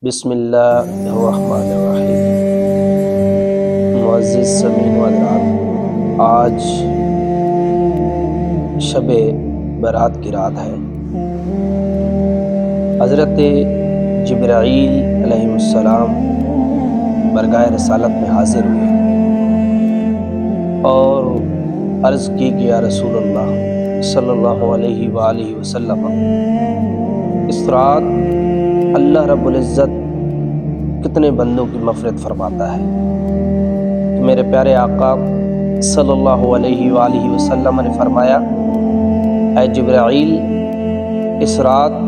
بسم اللہ الرحمن الرحیم۔ معزز سامعین و حضرات، آج شب برات کی رات ہے۔ حضرت جبرائیل علیہ السلام برگاہ رسالت میں حاضر ہوئے اور عرض کی کہ یا رسول اللہ صلی اللہ علیہ وآلہ وسلم، اس رات اللہ رب العزت کتنے بندوں کی مغفرت فرماتا ہے؟ تو میرے پیارے آقا صلی اللہ علیہ وآلہ وسلم نے فرمایا، اے جبرائیل، اس رات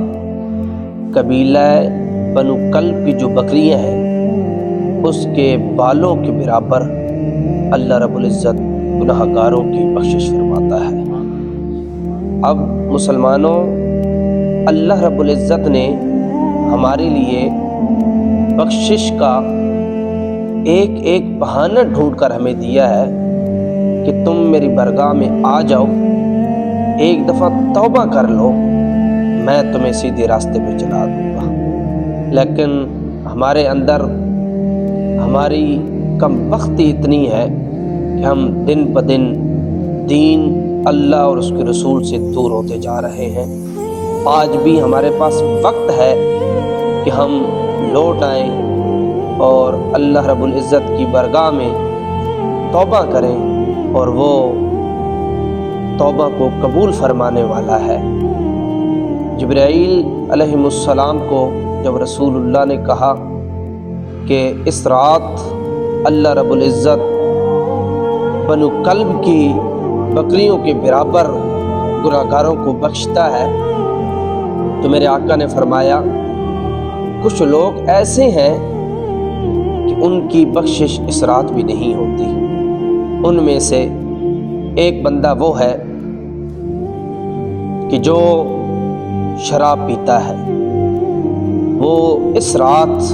قبیلہ بنو کلب کی جو بکریاں ہیں اس کے بالوں کے برابر اللہ رب العزت گناہ گاروں کی بخشش فرماتا ہے۔ اب مسلمانوں، اللہ رب العزت نے ہمارے لیے بخشش کا ایک ایک بہانہ ڈھونڈ کر ہمیں دیا ہے کہ تم میری برگاہ میں آ جاؤ، ایک دفعہ توبہ کر لو، میں تمہیں سیدھے راستے پہ چلا دوں گا۔ لیکن ہمارے اندر ہماری کم بختی اتنی ہے کہ ہم دن بدن دین اللہ اور اس کے رسول سے دور ہوتے جا رہے ہیں۔ آج بھی ہمارے پاس وقت ہے کہ ہم لوٹ آئیں اور اللہ رب العزت کی برگاہ میں توبہ کریں، اور وہ توبہ کو قبول فرمانے والا ہے۔ جبرائیل علیہ السلام کو جب رسول اللہ نے کہا کہ اس رات اللہ رب العزت بنو کلب کی بکریوں کے برابر گناہگاروں کو بخشتا ہے، تو میرے آقا نے فرمایا کچھ لوگ ایسے ہیں کہ ان کی بخشش اس رات بھی نہیں ہوتی۔ ان میں سے ایک بندہ وہ ہے کہ جو شراب پیتا ہے، وہ اس رات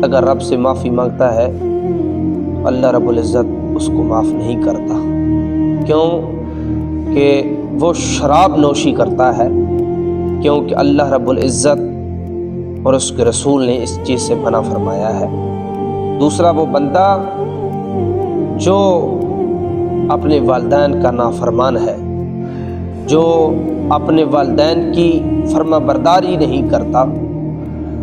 اگر رب سے معافی مانگتا ہے تو اللہ رب العزت اس کو معاف نہیں کرتا، کیوں کہ وہ شراب نوشی کرتا ہے، کیونکہ اللہ رب العزت اور اس کے رسول نے اس چیز سے منع فرمایا ہے۔ دوسرا وہ بندہ جو اپنے والدین کا نافرمان ہے، جو اپنے والدین کی فرما برداری نہیں کرتا،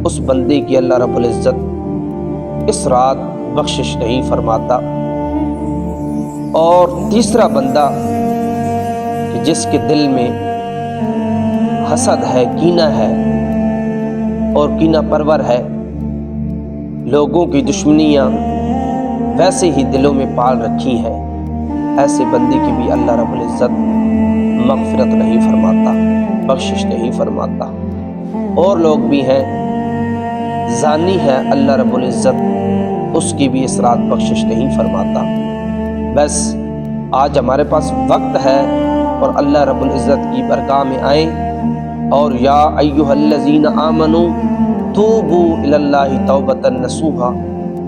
اس بندے کی اللہ رب العزت اس رات بخشش نہیں فرماتا۔ اور تیسرا بندہ کہ جس کے دل میں حسد ہے، کینہ ہے اور کینہ پرور ہے، لوگوں کی دشمنیاں ویسے ہی دلوں میں پال رکھی ہیں، ایسے بندے کی بھی اللہ رب العزت مغفرت نہیں فرماتا، بخشش نہیں فرماتا۔ اور لوگ بھی ہیں، زانی ہے، اللہ رب العزت اس کی بھی اس رات بخشش نہیں فرماتا۔ بس آج ہمارے پاس وقت ہے اور اللہ رب العزت کی برگاہ میں آئیں اور یا ایھا الذین آمنوا توبوا الی اللہ توبۃ نصوحا،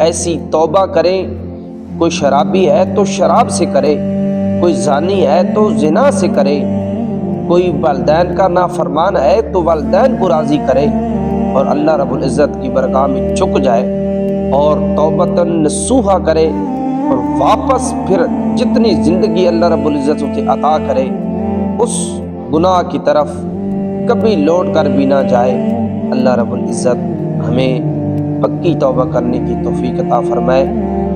ایسی توبہ کریں۔ کوئی شرابی ہے تو شراب سے کرے، کوئی زانی ہے تو زنا سے کرے، کوئی والدین کا نافرمان ہے تو والدین کو راضی کرے اور اللہ رب العزت کی برگاہ میں جھک جائے اور توبۃ نصوحا کرے، اور واپس پھر جتنی زندگی اللہ رب العزت اسے عطا کرے اس گناہ کی طرف کبھی لوٹ کر بھی نہ جائے۔ اللہ رب العزت ہمیں پکی توبہ کرنے کی توفیق عطا فرمائے۔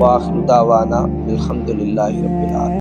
وآخر دعوانا الحمدللہ رب العالمین۔